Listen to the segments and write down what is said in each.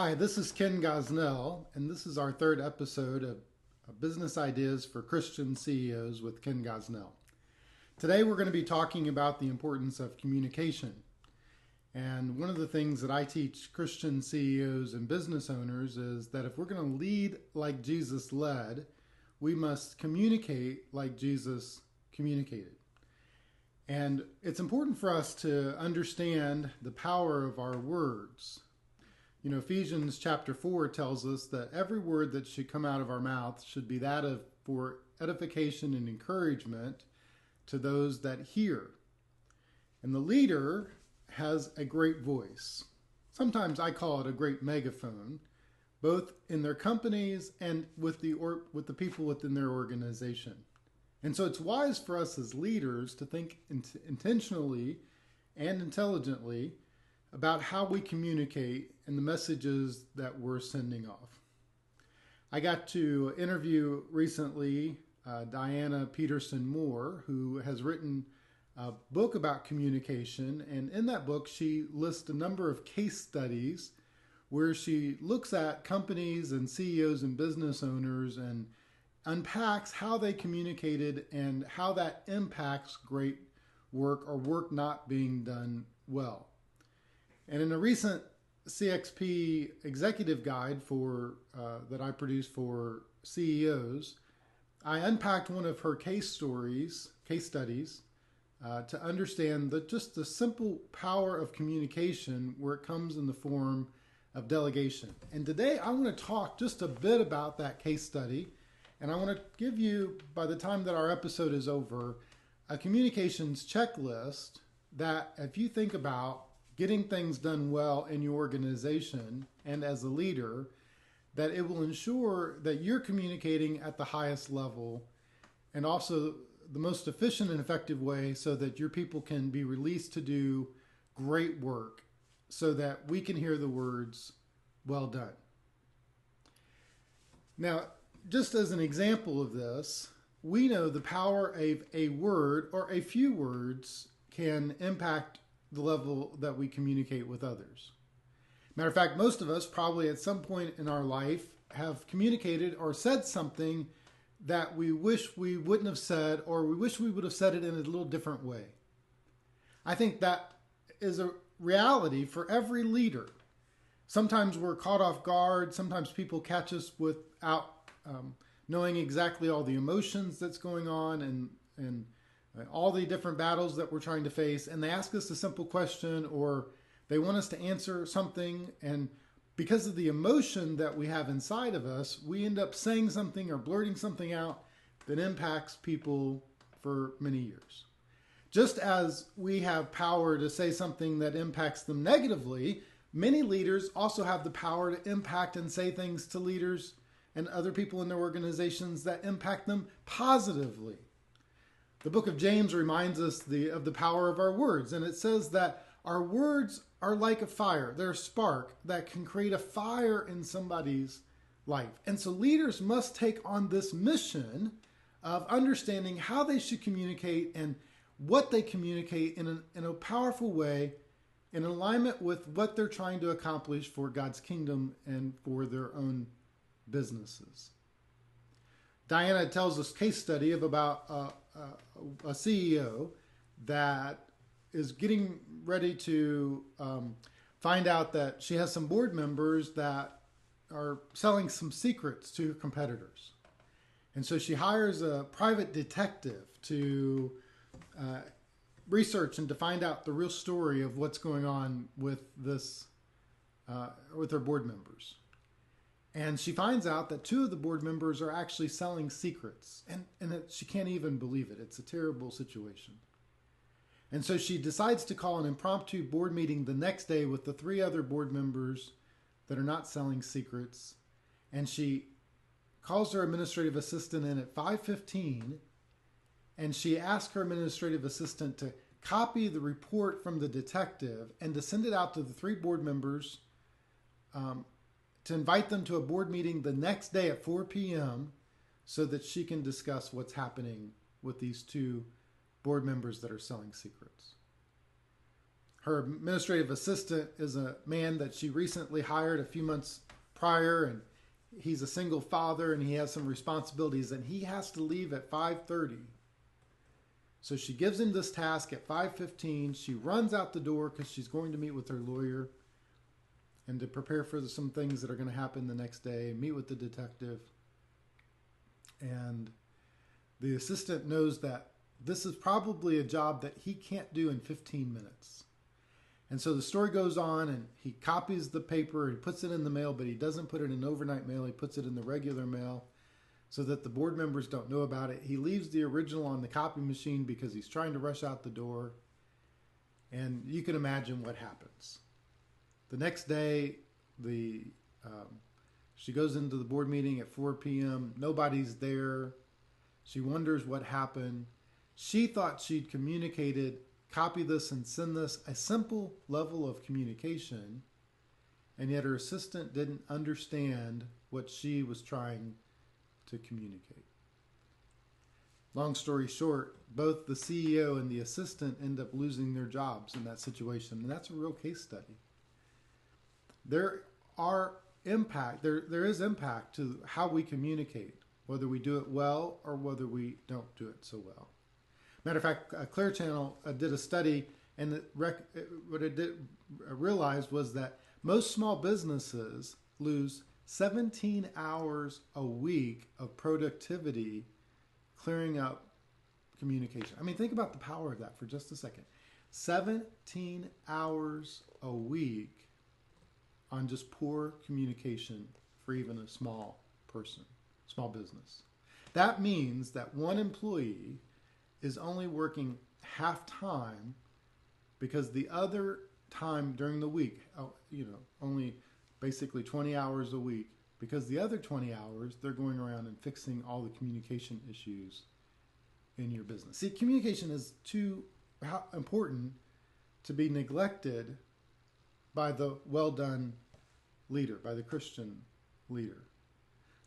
Hi, this is Ken Gosnell, and this is our third episode of Business Ideas for Christian CEOs with Ken Gosnell. Today we're going to be talking about the importance of communication. And one of the things that I teach Christian CEOs and business owners is that if we're going to lead like Jesus led, we must communicate like Jesus communicated. And it's important for us to understand the power of our words. You know, Ephesians chapter 4 tells us that every word that should come out of our mouth should be for edification and encouragement to those that hear. And the leader has a great voice. Sometimes I call it a great megaphone, both in their companies and with the people within their organization. And so it's wise for us as leaders to think intentionally and intelligently about how we communicate and the messages that we're sending off. I got to interview recently Diana Peterson Moore, who has written a book about communication. And in that book, she lists a number of case studies where she looks at companies and CEOs and business owners and unpacks how they communicated and how that impacts great work or work not being done well. And in a recent CXP executive guide that I produced for CEOs, I unpacked one of her case studies, to understand just the simple power of communication where it comes in the form of delegation. And today I want to talk just a bit about that case study. And I want to give you, by the time that our episode is over, a communications checklist that if you think about getting things done well in your organization and as a leader, that it will ensure that you're communicating at the highest level and also the most efficient and effective way so that your people can be released to do great work so that we can hear the words, "Well done." Now, just as an example of this, we know the power of a word or a few words can impact the level that we communicate with others. Matter of fact, most of us probably at some point in our life have communicated or said something that we wish we wouldn't have said, or we wish we would have said it in a little different way. I think that is a reality for every leader. Sometimes we're caught off guard. Sometimes people catch us without knowing exactly all the emotions that's going on and all the different battles that we're trying to face, and they ask us a simple question or they want us to answer something, and because of the emotion that we have inside of us, we end up saying something or blurting something out that impacts people for many years. Just as we have power to say something that impacts them negatively, many leaders also have the power to impact and say things to leaders and other people in their organizations that impact them positively. The book of James reminds us of the power of our words, and it says that our words are like a fire. They're a spark that can create a fire in somebody's life. And so leaders must take on this mission of understanding how they should communicate and what they communicate in a powerful way in alignment with what they're trying to accomplish for God's kingdom and for their own businesses. Diana tells us a case study of about a CEO that is getting ready to find out that she has some board members that are selling some secrets to competitors. And so she hires a private detective to research and to find out the real story of what's going on with her board members. And she finds out that two of the board members are actually selling secrets. And she can't even believe it. It's a terrible situation. And so she decides to call an impromptu board meeting the next day with the three other board members that are not selling secrets. And she calls her administrative assistant in at 5:15. And she asks her administrative assistant to copy the report from the detective and to send it out to the three board members to invite them to a board meeting the next day at 4 p.m. so that she can discuss what's happening with these two board members that are selling secrets. Her administrative assistant is a man that she recently hired a few months prior, and he's a single father and he has some responsibilities, and he has to leave at 5:30. So she gives him this task at 5:15. She runs out the door because she's going to meet with her lawyer and to prepare for some things that are going to happen the next day, meet with the detective. And the assistant knows that this is probably a job that he can't do in 15 minutes. And so the story goes on, and he copies the paper, he puts it in the mail, but he doesn't put it in overnight mail. He puts it in the regular mail so that the board members don't know about it. He leaves the original on the copy machine because he's trying to rush out the door. And you can imagine what happens. The next day, she goes into the board meeting at 4 p.m. Nobody's there. She wonders what happened. She thought she'd communicated, copy this and send this, a simple level of communication, and yet her assistant didn't understand what she was trying to communicate. Long story short, both the CEO and the assistant end up losing their jobs in that situation, and that's a real case study. There is impact to how we communicate, whether we do it well or whether we don't do it so well. Matter of fact, Clear Channel did a study, and what it did realize was that most small businesses lose 17 hours a week of productivity clearing up communication. I mean, think about the power of that for just a second. 17 hours a week on just poor communication for even a small business. That means that one employee is only working half time because the other time during the week, only basically 20 hours a week, because the other 20 hours they're going around and fixing all the communication issues in your business. See, communication is too important to be neglected by the well-done leader, by the Christian leader.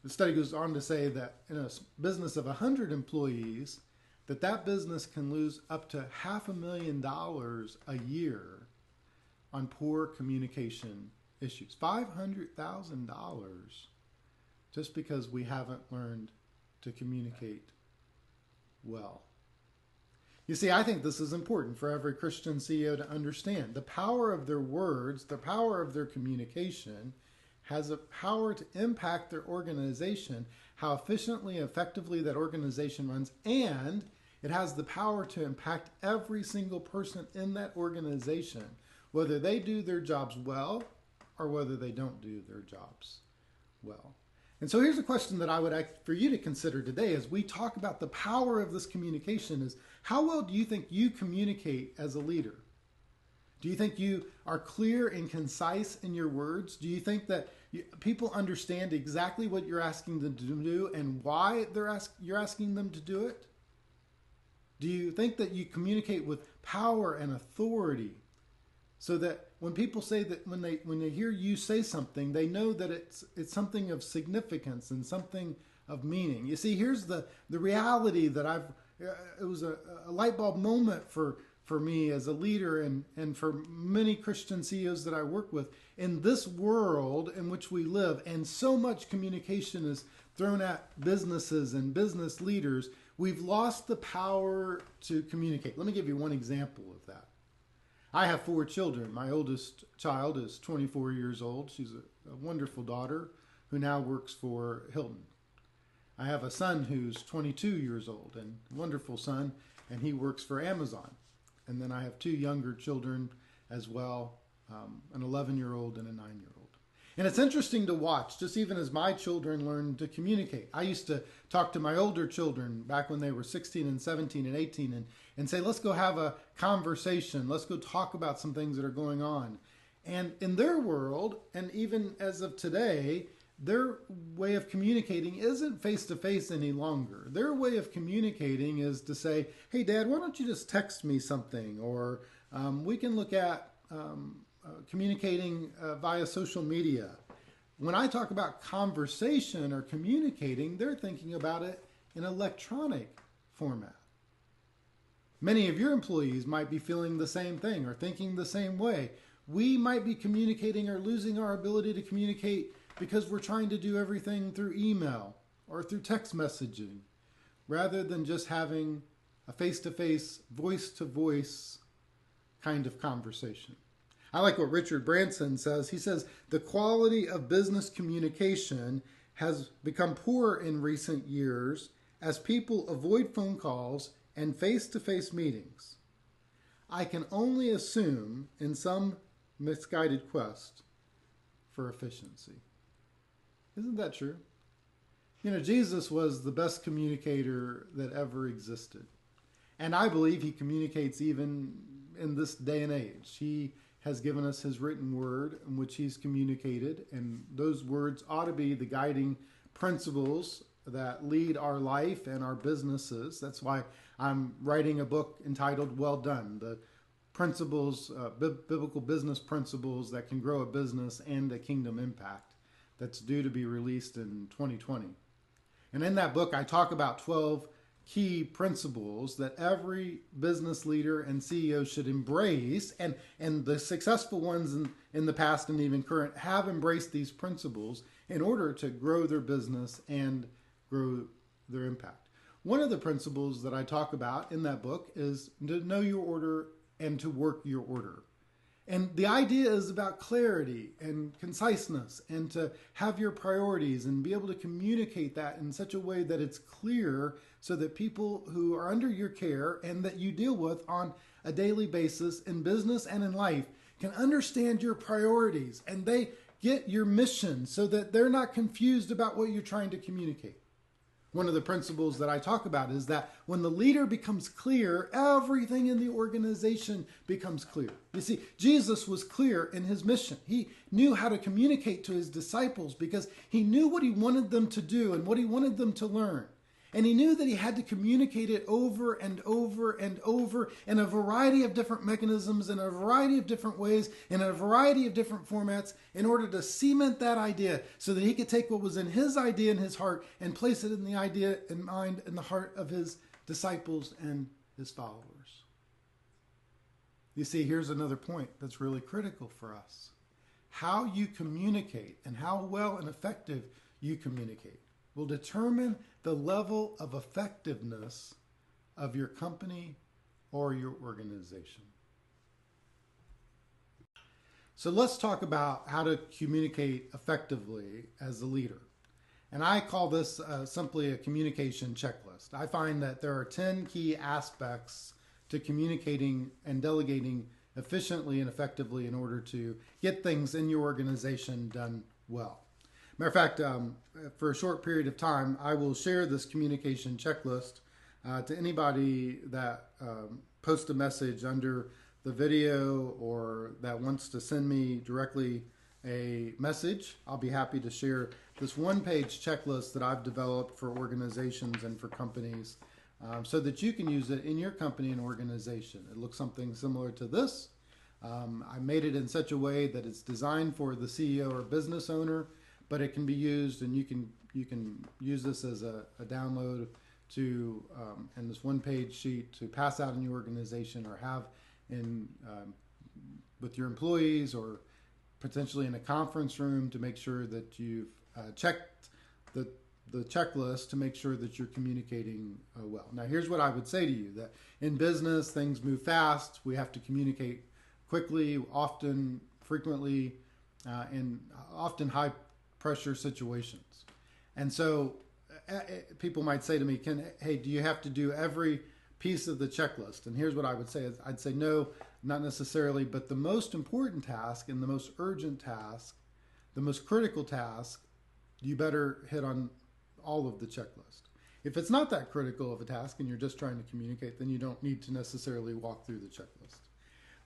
The study goes on to say that in a business of 100 employees, that business can lose up to $500,000 a year on poor communication issues. $500,000 just because we haven't learned to communicate well. You see, I think this is important for every Christian CEO to understand. The power of their words, the power of their communication has a power to impact their organization, how efficiently and effectively that organization runs, and it has the power to impact every single person in that organization, whether they do their jobs well or whether they don't do their jobs well. And so here's a question that I would ask for you to consider today as we talk about the power of this communication is, how well do you think you communicate as a leader? Do you think you are clear and concise in your words? Do you think that people understand exactly what you're asking them to do and why you're asking them to do it? Do you think that you communicate with power and authority so that when people say that when they hear you say something, they know that it's something of significance and something of meaning? You see, here's the reality that it was a light bulb moment for me as a leader and for many Christian CEOs that I work with. In this world in which we live, and so much communication is thrown at businesses and business leaders, we've lost the power to communicate. Let me give you one example of that. I have 4 children. My oldest child is 24 years old. She's a wonderful daughter who now works for Hilton. I have a son who's 22 years old, and a wonderful son, and he works for Amazon. And then I have 2 younger children as well, an 11-year-old and a 9-year-old. And it's interesting to watch, just even as my children learn to communicate. I used to talk to my older children back when they were 16 and 17 and 18 and say, let's go have a conversation. Let's go talk about some things that are going on. And in their world, and even as of today, their way of communicating isn't face-to-face any longer. Their way of communicating is to say, hey, Dad, why don't you just text me something? Or we can look at communicating via social media. When I talk about conversation or communicating, they're thinking about it in electronic format. Many of your employees might be feeling the same thing or thinking the same way. We might be communicating or losing our ability to communicate because we're trying to do everything through email or through text messaging rather than just having a face-to-face, voice-to-voice kind of conversation. I like what Richard Branson says. He says, the quality of business communication has become poor in recent years as people avoid phone calls and face-to-face meetings. I can only assume in some misguided quest for efficiency. Isn't that true? You know, Jesus was the best communicator that ever existed. And I believe he communicates even in this day and age. He has given us his written word in which he's communicated, and those words ought to be the guiding principles that lead our life and our businesses. That's why I'm writing a book entitled Well Done, the principles, biblical business principles that can grow a business and a kingdom impact, that's due to be released in 2020. And in that book, I talk about 12 key principles that every business leader and CEO should embrace, and the successful ones in the past and even current have embraced these principles in order to grow their business and grow their impact. One of the principles that I talk about in that book is to know your order and to work your order. And the idea is about clarity and conciseness and to have your priorities and be able to communicate that in such a way that it's clear so that people who are under your care and that you deal with on a daily basis in business and in life can understand your priorities and they get your mission so that they're not confused about what you're trying to communicate. One of the principles that I talk about is that when the leader becomes clear, everything in the organization becomes clear. You see, Jesus was clear in his mission. He knew how to communicate to his disciples because he knew what he wanted them to do and what he wanted them to learn. And he knew that he had to communicate it over and over and over in a variety of different mechanisms, in a variety of different ways, in a variety of different formats in order to cement that idea so that he could take what was in his idea in his heart and place it in the idea and mind and the heart of his disciples and his followers. You see, here's another point that's really critical for us. How you communicate and how well and effective you communicate will determine the level of effectiveness of your company or your organization. So let's talk about how to communicate effectively as a leader. And I call this simply a communication checklist. I find that there are 10 key aspects to communicating and delegating efficiently and effectively in order to get things in your organization done well. Matter of fact, for a short period of time, I will share this communication checklist to anybody that posts a message under the video or that wants to send me directly a message. I'll be happy to share this one-page checklist that I've developed for organizations and for companies so that you can use it in your company and organization. It looks something similar to this. I made it in such a way that it's designed for the CEO or business owner, but it can be used, and you can use this as a download to and this one-page sheet to pass out in your organization or have in with your employees or potentially in a conference room to make sure that you've checked the checklist to make sure that you're communicating well. Now, here's what I would say to you: that in business, things move fast. We have to communicate quickly, often, frequently, in often high pressure situations. And so people might say to me, hey, do you have to do every piece of the checklist? And here's what I would say. I'd say no, not necessarily, but the most important task and the most urgent task, the most critical task, you better hit on all of the checklist. If it's not that critical of a task and you're just trying to communicate, then you don't need to necessarily walk through the checklist.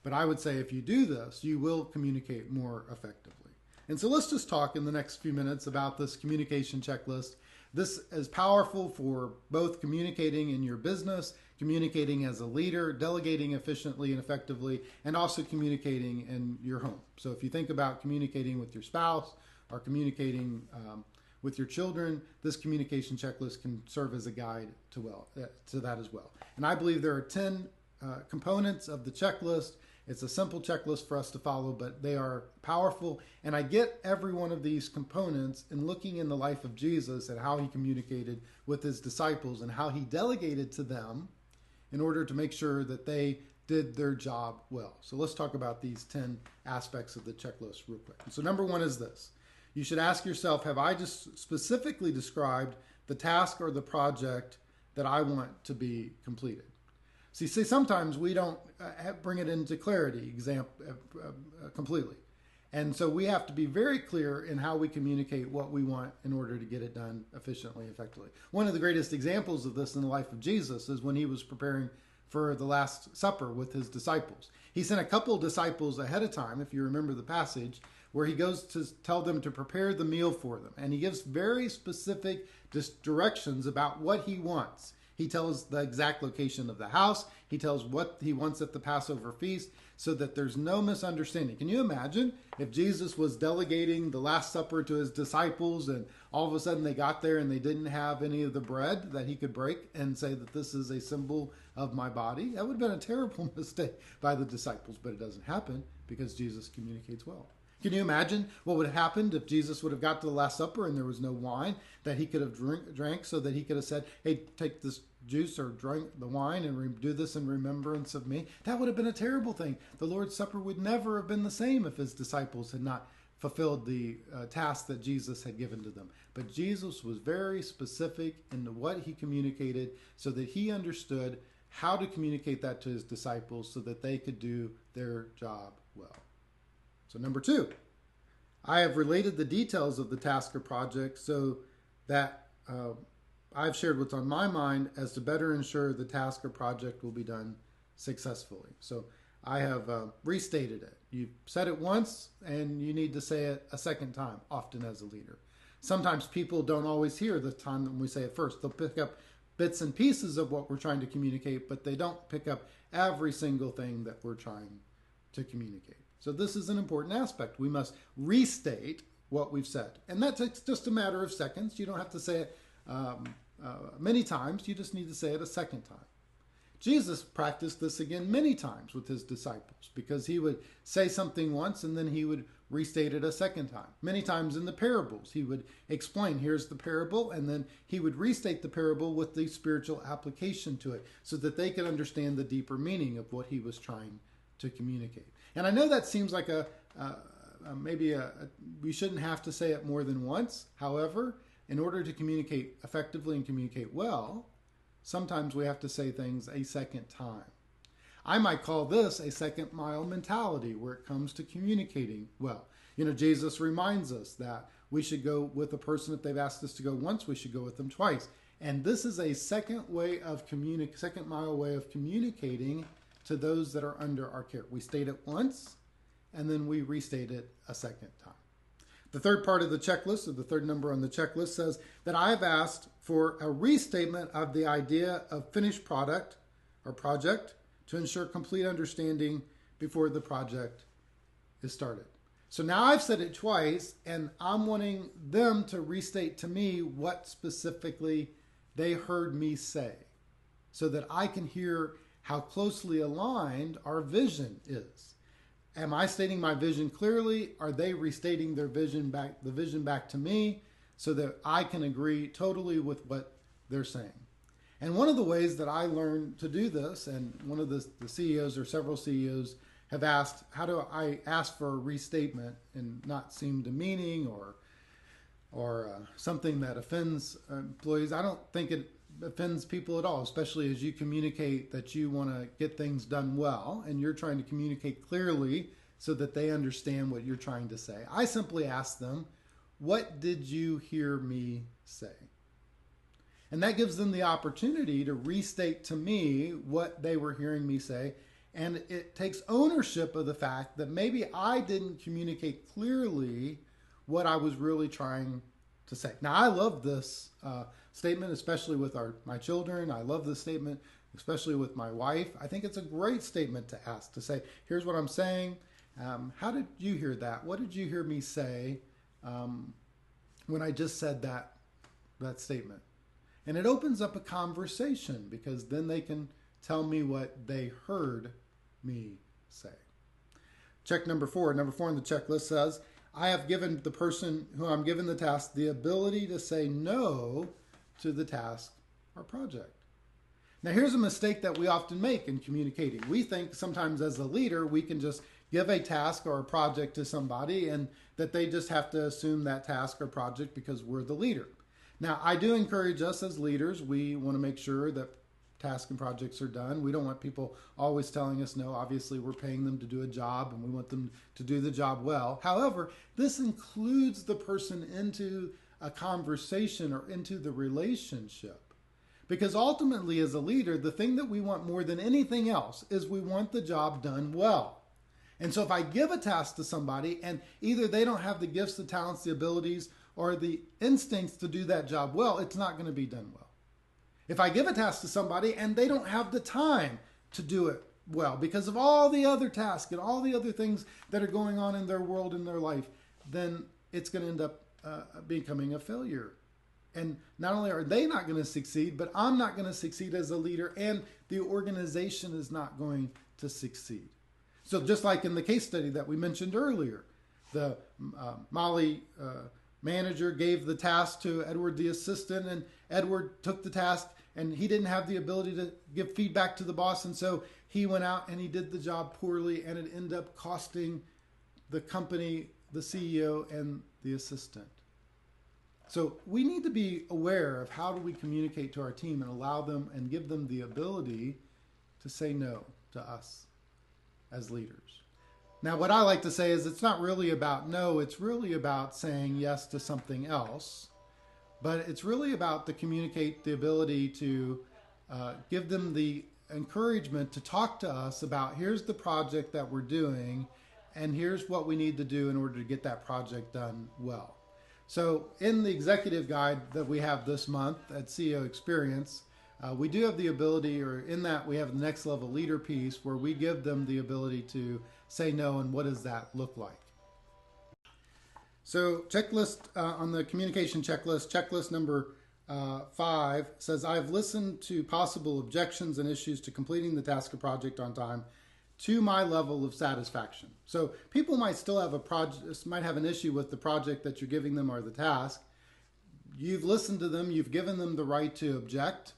But I would say if you do this, you will communicate more effectively. And so let's just talk in the next few minutes about this communication checklist. This is powerful for both communicating in your business, communicating as a leader, delegating efficiently and effectively, and also communicating in your home. So if you think about communicating with your spouse or communicating with your children, this communication checklist can serve as a guide to that as well. And I believe there are 10 components of the checklist. It's a simple checklist for us to follow, but they are powerful. And I get every one of these components in looking in the life of Jesus and how he communicated with his disciples and how he delegated to them in order to make sure that they did their job well. So let's talk about these 10 aspects of the checklist real quick. So number one is this. You should ask yourself, have I just specifically described the task or the project that I want to be completed? See, sometimes we don't bring it into clarity completely. And so we have to be very clear in how we communicate what we want in order to get it done efficiently, effectively. One of the greatest examples of this in the life of Jesus is when he was preparing for the Last Supper with his disciples. He sent a couple disciples ahead of time, if you remember the passage, where he goes to tell them to prepare the meal for them. And he gives very specific directions about what he wants. He tells the exact location of the house. He tells what he wants at the Passover feast so that there's no misunderstanding. Can you imagine if Jesus was delegating the Last Supper to his disciples and all of a sudden they got there and they didn't have any of the bread that he could break and say that this is a symbol of my body? That would have been a terrible mistake by the disciples, but it doesn't happen because Jesus communicates well. Can you imagine what would have happened if Jesus would have got to the Last Supper and there was no wine that he could have drank so that he could have said, hey, take this juice or drink the wine and do this in remembrance of me? That would have been a terrible thing. The Lord's Supper would never have been the same if his disciples had not fulfilled the task that Jesus had given to them. But Jesus was very specific in what he communicated so that he understood how to communicate that to his disciples so that they could do their job well. So number two, I have related the details of the task or project so that I've shared what's on my mind as to better ensure the task or project will be done successfully. So I have restated it. You've said it once and you need to say it a second time, often as a leader. Sometimes people don't always hear the time when we say it first. They'll pick up bits and pieces of what we're trying to communicate, but they don't pick up every single thing that we're trying to communicate. So this is an important aspect. We must restate what we've said. And that takes just a matter of seconds. You don't have to say it many times. You just need to say it a second time. Jesus practiced this again many times with his disciples because he would say something once and then he would restate it a second time. Many times in the parables, he would explain, here's the parable, and then he would restate the parable with the spiritual application to it so that they could understand the deeper meaning of what he was trying to communicate. And I know that seems like we shouldn't have to say it more than once. However, in order to communicate effectively and communicate well, sometimes we have to say things a second time. I might call this a second mile mentality where it comes to communicating well. You know, Jesus reminds us that we should go with a person if they've asked us to go once, we should go with them twice. And this is a second mile way of communicating to those that are under our care. We state it once, and then we restate it a second time. The third part of the checklist, or the third number on the checklist, says that I have asked for a restatement of the idea of finished product or project to ensure complete understanding before the project is started. So now I've said it twice, and I'm wanting them to restate to me what specifically they heard me say so that I can hear how closely aligned our vision is. Am I stating my vision clearly? Are they restating the vision back to me so that I can agree totally with what they're saying? And one of the ways that I learned to do this, and one of the CEOs or several CEOs have asked, how do I ask for a restatement and not seem demeaning or something that offends employees? I don't think it offends people at all, especially as you communicate that you want to get things done well and you're trying to communicate clearly so that they understand what you're trying to say. I simply ask them, what did you hear me say? And that gives them the opportunity to restate to me what they were hearing me say. And it takes ownership of the fact that maybe I didn't communicate clearly what I was really trying to say. Now, I love this statement, especially with my children. I love this statement, especially with my wife. I think it's a great statement to ask, to say, here's what I'm saying. How did you hear that? What did you hear me say when I just said that statement? And it opens up a conversation because then they can tell me what they heard me say. Check number 4. Number 4 on the checklist says, I have given the person who I'm giving the task the ability to say no to the task or project. Now, here's a mistake that we often make in communicating. We think sometimes as a leader, we can just give a task or a project to somebody and that they just have to assume that task or project because we're the leader. Now, I do encourage us as leaders, we want to make sure that tasks and projects are done. We don't want people always telling us no. Obviously, we're paying them to do a job and we want them to do the job well. However, this includes the person into a conversation or into the relationship. Because ultimately, as a leader, the thing that we want more than anything else is we want the job done well. And so if I give a task to somebody and either they don't have the gifts, the talents, the abilities, or the instincts to do that job well, it's not going to be done well. If I give a task to somebody and they don't have the time to do it well because of all the other tasks and all the other things that are going on in their world, in their life, then it's going to end up becoming a failure. And not only are they not going to succeed, but I'm not going to succeed as a leader, and the organization is not going to succeed. So just like in the case study that we mentioned earlier, the Molly manager gave the task to Edward, the assistant, and Edward took the task, and he didn't have the ability to give feedback to the boss, and so he went out and he did the job poorly, and it ended up costing the company, the CEO, and the assistant. So we need to be aware of how do we communicate to our team and allow them and give them the ability to say no to us as leaders. Now, what I like to say is it's not really about no, it's really about saying yes to something else, but it's really about the ability to give them the encouragement to talk to us about here's the project that we're doing and here's what we need to do in order to get that project done well. So in the executive guide that we have this month at CEO Experience, we do have the ability, or in that we have the next level leader piece where we give them the ability to say no, and what does that look like? So checklist on the communication checklist number 5 says, I've listened to possible objections and issues to completing the task or project on time to my level of satisfaction. So people might still have might have an issue with the project that you're giving them or the task. You've listened to them, you've given them the right to object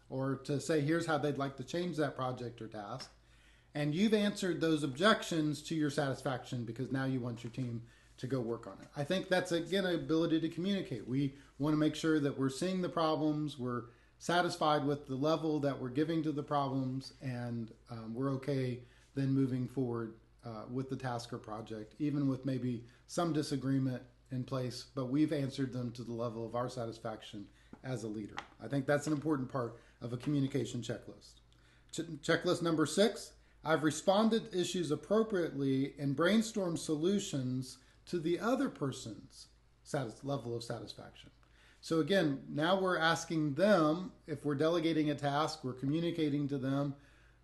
or to say here's how they'd like to change that project or task. And you've answered those objections to your satisfaction because now you want your team to go work on it. I think that's, again, an ability to communicate. We want to make sure that we're seeing the problems, we're satisfied with the level that we're giving to the problems, and we're okay then moving forward with the task or project, even with maybe some disagreement in place, but we've answered them to the level of our satisfaction as a leader. I think that's an important part of a communication checklist. Checklist number 6, I've responded to issues appropriately and brainstormed solutions to the other person's level of satisfaction. So again, now we're asking them, if we're delegating a task, we're communicating to them,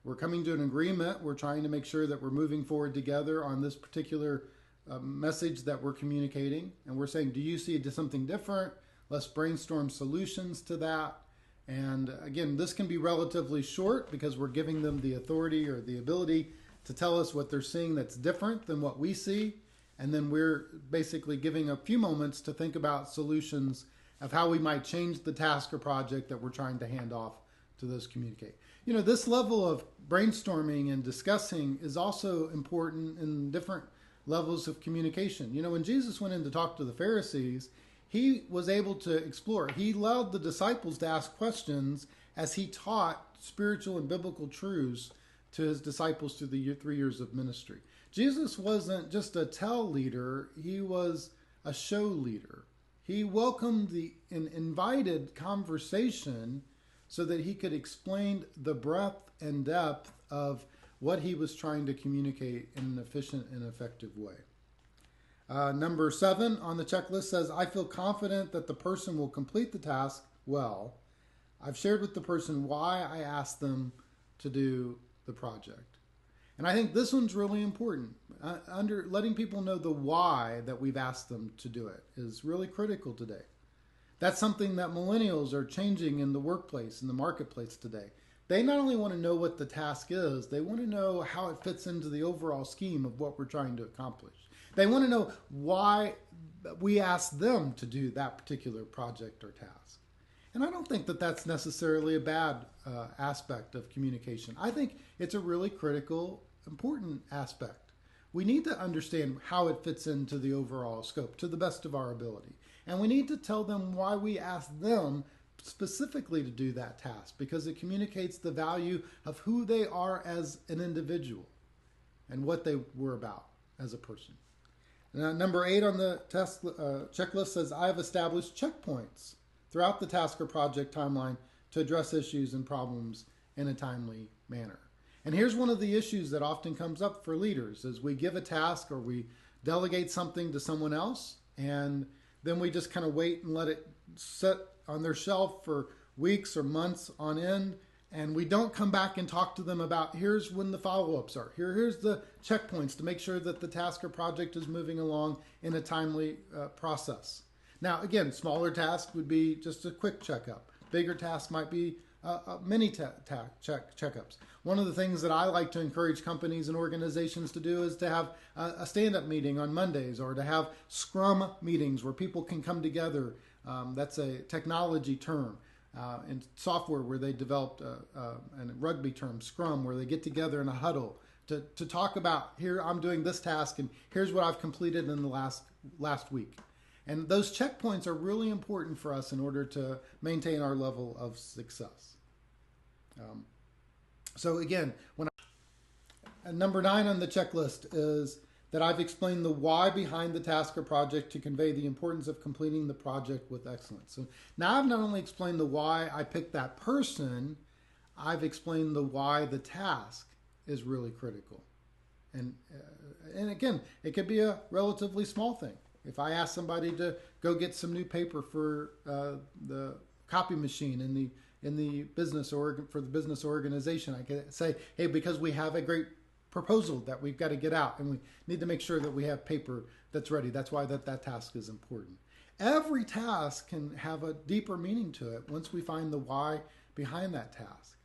we're coming to an agreement, we're trying to make sure that we're moving forward together on this particular message that we're communicating. And we're saying, do you see something different? Let's brainstorm solutions to that. And again, this can be relatively short because we're giving them the authority or the ability to tell us what they're seeing that's different than what we see. And then we're basically giving a few moments to think about solutions of how we might change the task or project that we're trying to hand off to those communicate. You know, this level of brainstorming and discussing is also important in different levels of communication. You know, when Jesus went in to talk to the Pharisees, he was able to explore. He allowed the disciples to ask questions as he taught spiritual and biblical truths to his disciples through the 3 years of ministry. Jesus wasn't just a tell leader, he was a show leader. He welcomed and invited conversation so that he could explain the breadth and depth of what he was trying to communicate in an efficient and effective way. Number 7 on the checklist says, I feel confident that the person will complete the task well. I've shared with the person why I asked them to do the project. And I think this one's really important. Letting people know the why that we've asked them to do it is really critical today. That's something that millennials are changing in the workplace, in the marketplace today. They not only want to know what the task is, they want to know how it fits into the overall scheme of what we're trying to accomplish. They want to know why we asked them to do that particular project or task. And I don't think that that's necessarily a bad aspect of communication. I think it's a really critical, important aspect. We need to understand how it fits into the overall scope to the best of our ability. And we need to tell them why we asked them specifically to do that task, because it communicates the value of who they are as an individual and what they were about as a person. Now, number 8 on the test checklist says, I have established checkpoints throughout the task or project timeline to address issues and problems in a timely manner. And here's one of the issues that often comes up for leaders is we give a task or we delegate something to someone else, and then we just kind of wait and let it sit on their shelf for weeks or months on end, and we don't come back and talk to them about here's when the follow-ups are. Here's the checkpoints to make sure that the task or project is moving along in a timely process. Now, again, smaller tasks would be just a quick checkup. Bigger tasks might be many checkups. One of the things that I like to encourage companies and organizations to do is to have a stand-up meeting on Mondays, or to have scrum meetings where people can come together. That's a technology term in software where they developed a rugby term, scrum, where they get together in a huddle to talk about, here I'm doing this task and here's what I've completed in the last week. And those checkpoints are really important for us in order to maintain our level of success. So again, number 9 on the checklist is that I've explained the why behind the task or project to convey the importance of completing the project with excellence. So now I've not only explained the why I picked that person, I've explained the why the task is really critical. And again, it could be a relatively small thing. If I ask somebody to go get some new paper for the copy machine in the business for the business organization, I could say, hey, because we have a great proposal that we've got to get out, and we need to make sure that we have paper that's ready. That's why that task is important. Every task can have a deeper meaning to it once we find the why behind that task.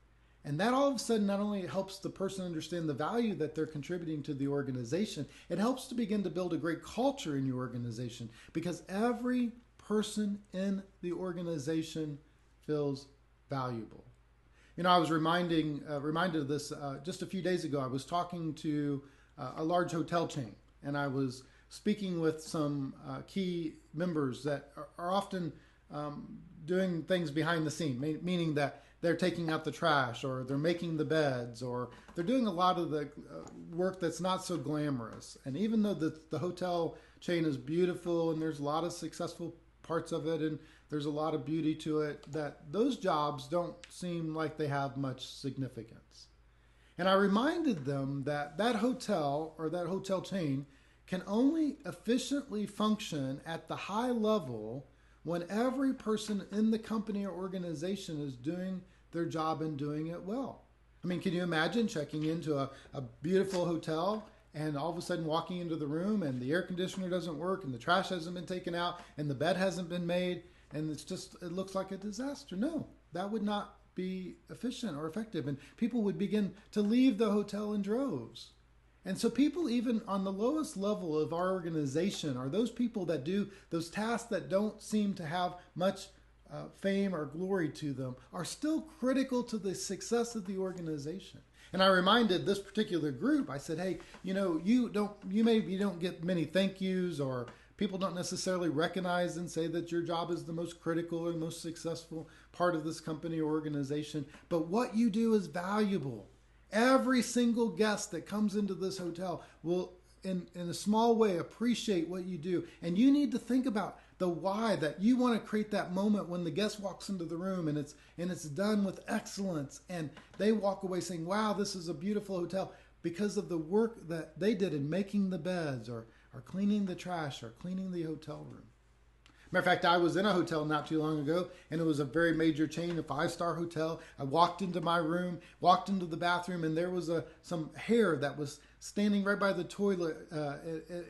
And that all of a sudden not only helps the person understand the value that they're contributing to the organization, it helps to begin to build a great culture in your organization, because every person in the organization feels valuable. You know, I was reminded of this just a few days ago. I was talking to a large hotel chain, and I was speaking with some key members that are often doing things behind the scene, meaning that they're taking out the trash, or they're making the beds, or they're doing a lot of the work that's not so glamorous. And even though the hotel chain is beautiful and there's a lot of successful parts of it and there's a lot of beauty to it, that those jobs don't seem like they have much significance. And I reminded them that that hotel or that hotel chain can only efficiently function at the high level when every person in the company or organization is doing their job and doing it well. I mean, can you imagine checking into a beautiful hotel and all of a sudden walking into the room and the air conditioner doesn't work and the trash hasn't been taken out and the bed hasn't been made and it looks like a disaster? No, that would not be efficient or effective, and people would begin to leave the hotel in droves. And so people even on the lowest level of our organization are those people that do those tasks that don't seem to have much fame or glory to them are still critical to the success of the organization. And I reminded this particular group, I said, hey, you know, you maybe don't get many thank yous, or people don't necessarily recognize and say that your job is the most critical or most successful part of this company or organization, but what you do is valuable. Every single guest that comes into this hotel will, in a small way, appreciate what you do. And you need to think about the why, that you want to create that moment when the guest walks into the room and it's done with excellence, and they walk away saying, wow, this is a beautiful hotel, because of the work that they did in making the beds, or cleaning the trash, or cleaning the hotel room. Matter of fact, I was in a hotel not too long ago, and it was a very major chain, a 5-star hotel. I walked into my room, walked into the bathroom, and there was some hair that was standing right by the toilet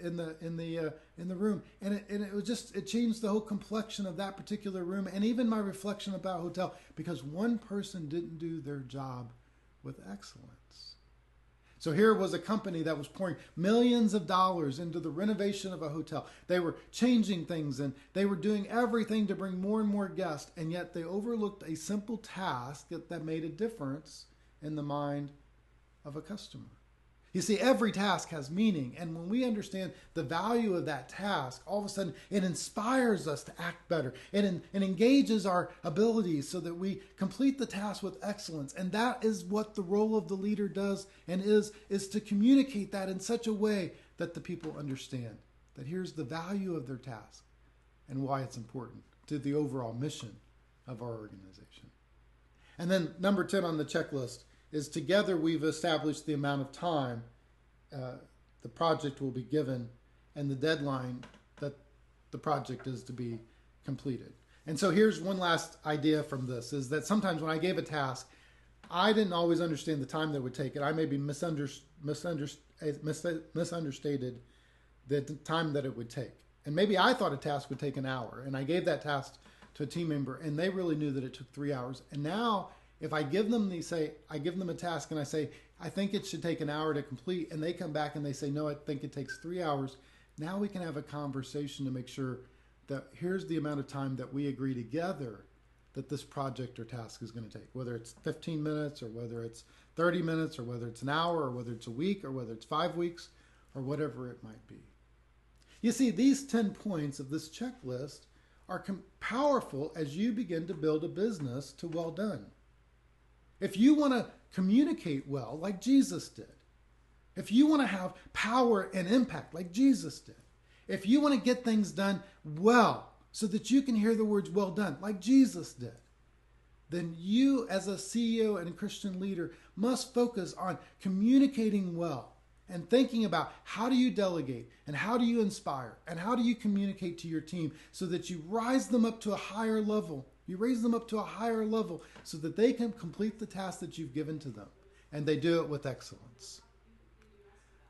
in the room, and it changed the whole complexion of that particular room, and even my reflection about hotel, because one person didn't do their job with excellence. So here was a company that was pouring millions of dollars into the renovation of a hotel. They were changing things and they were doing everything to bring more and more guests, and yet they overlooked a simple task that made a difference in the mind of a customer. You see, every task has meaning, and when we understand the value of that task, all of a sudden it inspires us to act better. It engages our abilities so that we complete the task with excellence. And that is what the role of the leader does and is to communicate that in such a way that the people understand that here's the value of their task and why it's important to the overall mission of our organization. And then number 10 on the checklist is together we've established the amount of time the project will be given and the deadline that the project is to be completed. And so here's one last idea from this, is that sometimes when I gave a task, I didn't always understand the time that it would take it. I maybe misunderstated the time that it would take. And maybe I thought a task would take an hour, and I gave that task to a team member, and they really knew that it took 3 hours. And now if I give them I give them a task and I say, I think it should take an hour to complete, and they come back and they say, no, I think it takes 3 hours. Now we can have a conversation to make sure that here's the amount of time that we agree together that this project or task is going to take, whether it's 15 minutes or whether it's 30 minutes or whether it's an hour or whether it's a week or whether it's 5 weeks or whatever it might be. You see, these 10 points of this checklist are powerful as you begin to build a business to well done. If you want to communicate well, like Jesus did, if you want to have power and impact like Jesus did, if you want to get things done well so that you can hear the words well done like Jesus did, then you as a CEO and a Christian leader must focus on communicating well and thinking about how do you delegate and how do you inspire and how do you communicate to your team so that you rise them up to a higher level. You raise them up to a higher level so that they can complete the task that you've given to them, and they do it with excellence.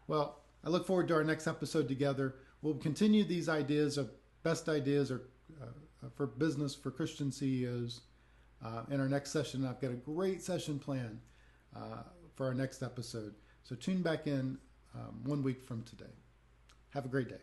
Well, I look forward to our next episode together. We'll continue these ideas of best ideas for business for Christian CEOs in our next session. I've got a great session planned for our next episode. So tune back in 1 week from today. Have a great day.